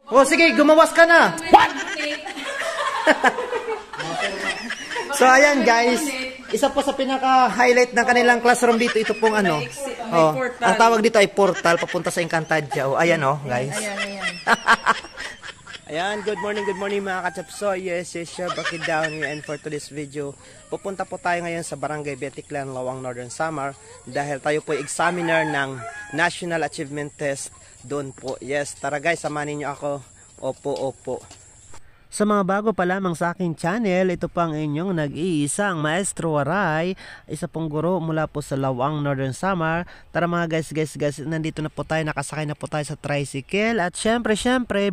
Oh, sige, gumawas ka na. What? So, ayan guys. Isa po sa pinaka-highlight ng kanilang classroom dito, ito pong ano. Oh, ang tawag dito ay portal papunta sa Encantadia. Oh, ayan oh, guys. Ayan, good morning mga kachapsoy. Yes, Bakit down here, and for today's video, pupunta po tayo ngayon sa Barangay Beticlan, Lawang, Northern Samar dahil tayo po examiner ng National Achievement Test doon po. Yes, tara guys, samanin niyo ako. Opo. Sa mga bago pa lamang sa aking channel, ito po ang inyong nag-iisang Maestro Waray, isa pong guro mula po sa Lawang, Northern Samar. Tara mga guys, nandito na po tayo, nakasakay na po tayo sa tricycle at syempre,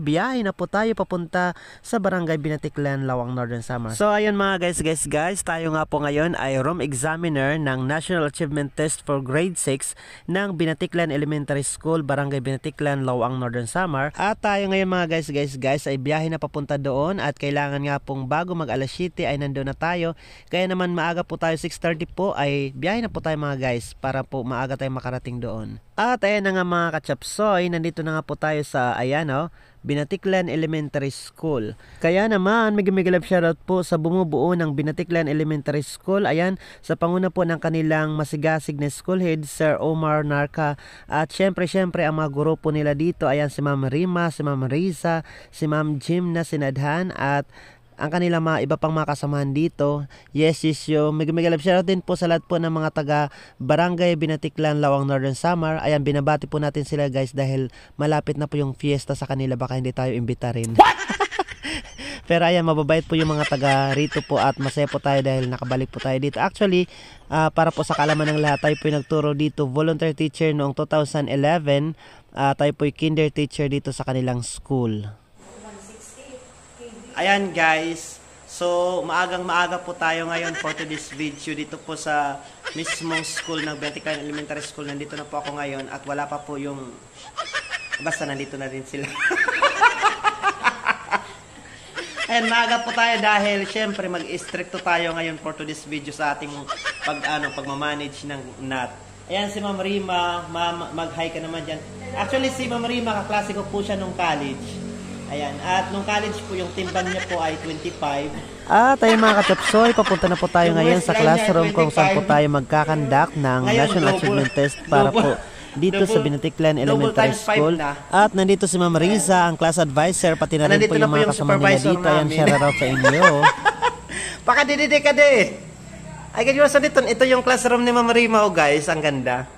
biyahe na po tayo papunta sa Barangay Beticlan, Lawang, Northern Samar. So ayun mga guys, tayo nga po ngayon ay room examiner ng National Achievement Test for Grade 6 ng Beticlan Elementary School, Barangay Beticlan, Lawang, Northern Samar. At tayo ngayon mga guys ay biyahe na papunta doon. At kailangan nga pong bago mag alas 7 ay nandoon na tayo. Kaya naman maaga po tayo, 6:30 po ay biyahe na po tayo mga guys para po maaga tayo makarating doon. At ayan na nga mga kachapsoy, nandito na nga po tayo sa Beticlan Elementary School. Kaya naman may love shoutout po sa bumubuo ng Beticlan Elementary School. Ayan, sa panguna po ng kanilang masigasig na school head, Sir Omar Narca. At syempre ang mga guro po nila dito, ayan si Ma'am Rima, si Ma'am Riza, si Ma'am Jim na sinadhan at ang kanilang mga iba pang mga kasamahan dito. Yes, may love shoutout din po sa lahat po ng mga taga Barangay Beticlan, Lawang, Northern Samar. Ayan, binabati po natin sila guys dahil malapit na po yung fiesta sa kanila, baka hindi tayo imbita rin. Pero ayan, mababait po yung mga taga rito po at masaya po tayo dahil nakabalik po tayo dito. Actually, para po sa kaalaman ng lahat, tayo po yung nagturo dito, volunteer teacher noong 2011. Tayo po yung kinder teacher dito sa kanilang school. Ayan guys, so maaga po tayo ngayon for today's video dito po sa mismong school ng Beticlan Elementary School. Nandito na po ako ngayon at wala pa po yung, basta nandito na rin sila. Ayan, maaga po tayo dahil syempre mag-stricto tayo ngayon for today's video sa ating pagmamanage ng NAT. Ayan si Ma'am Rima, mag-hi ka naman dyan. Actually si Ma'am Rima, kaklase ko po siya nung college. Ayan, at nung college po, yung timbang niya po ay 25. At ayun mga kachapsoy, papunta na po tayo ngayon sa classroom kung saan po tayo magkakandak ng National Achievement Test para po dito sa Beticlan Elementary School. At nandito si Ma'am Riza, ang class advisor, pati na rin po yung mga kasama nila dito. Ayan, shout out sa inyo. Pakadididi ka de! Ay, ganyan sa dito, ito yung classroom ni Ma'am Rima, oh guys, ang ganda.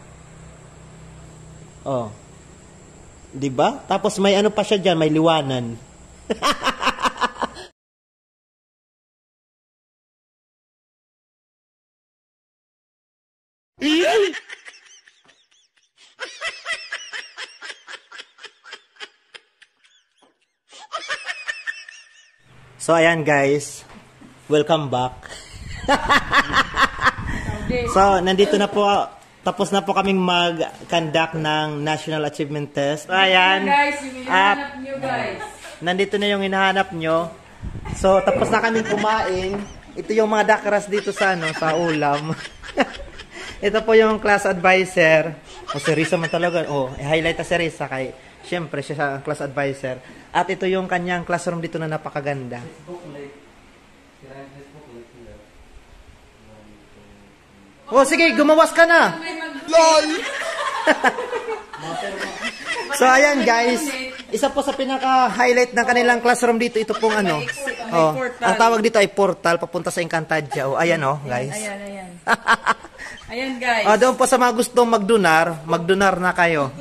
Oh. Diba? Tapos may ano pa siya dyan, may liwanan. So ayan guys, welcome back. So nandito na po, tapos na po kaming mag-conduct ng National Achievement Test. Ayan. Guys, yung hinahanap nyo guys. Nandito na yung hinahanap nyo. So, tapos na kaming kumain. Ito yung mga dakras dito sa ulam. Ito po yung class advisor. O si Risa man talaga. I-highlight na si Risa kay syempre siya ang class advisor. At ito yung kanyang classroom dito na napakaganda. Oh, sige, gumawas ka na. LOL! So, ayan guys. Isa po sa pinaka-highlight ng kanilang classroom dito, ito pong ang tawag dito ay portal papunta sa Encantadia. Ayan guys. Ayan. Ayan guys. Doon po sa mga gustong magdonar na kayo.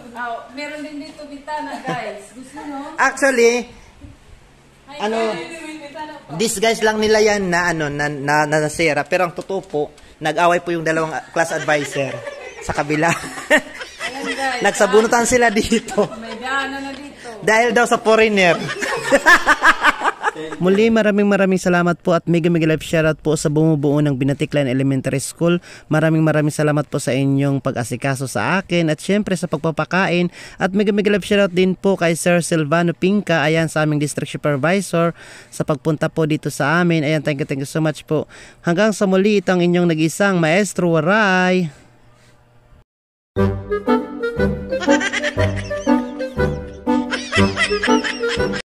Meron din dito bitana guys. Gusto nyo? Actually, disguise lang nila yan na nasira. Pero ang totoo po, nag-away po yung dalawang class advisor sa kabila. Ayan guys, nagsabunutan sila dito. May daanan na dito. Dahil daw sa foreigner. Muli, maraming salamat po at mega love shoutout po sa bumubuo ng Beticlan Elementary School. Maraming salamat po sa inyong pag-asikaso sa akin at syempre sa pagpapakain. At mega love shoutout din po kay Sir Silvano Pinca, ayan sa aming district supervisor sa pagpunta po dito sa amin. Ayan, thank you so much po. Hanggang sa muli, itong inyong nag-isang Maestro Waray.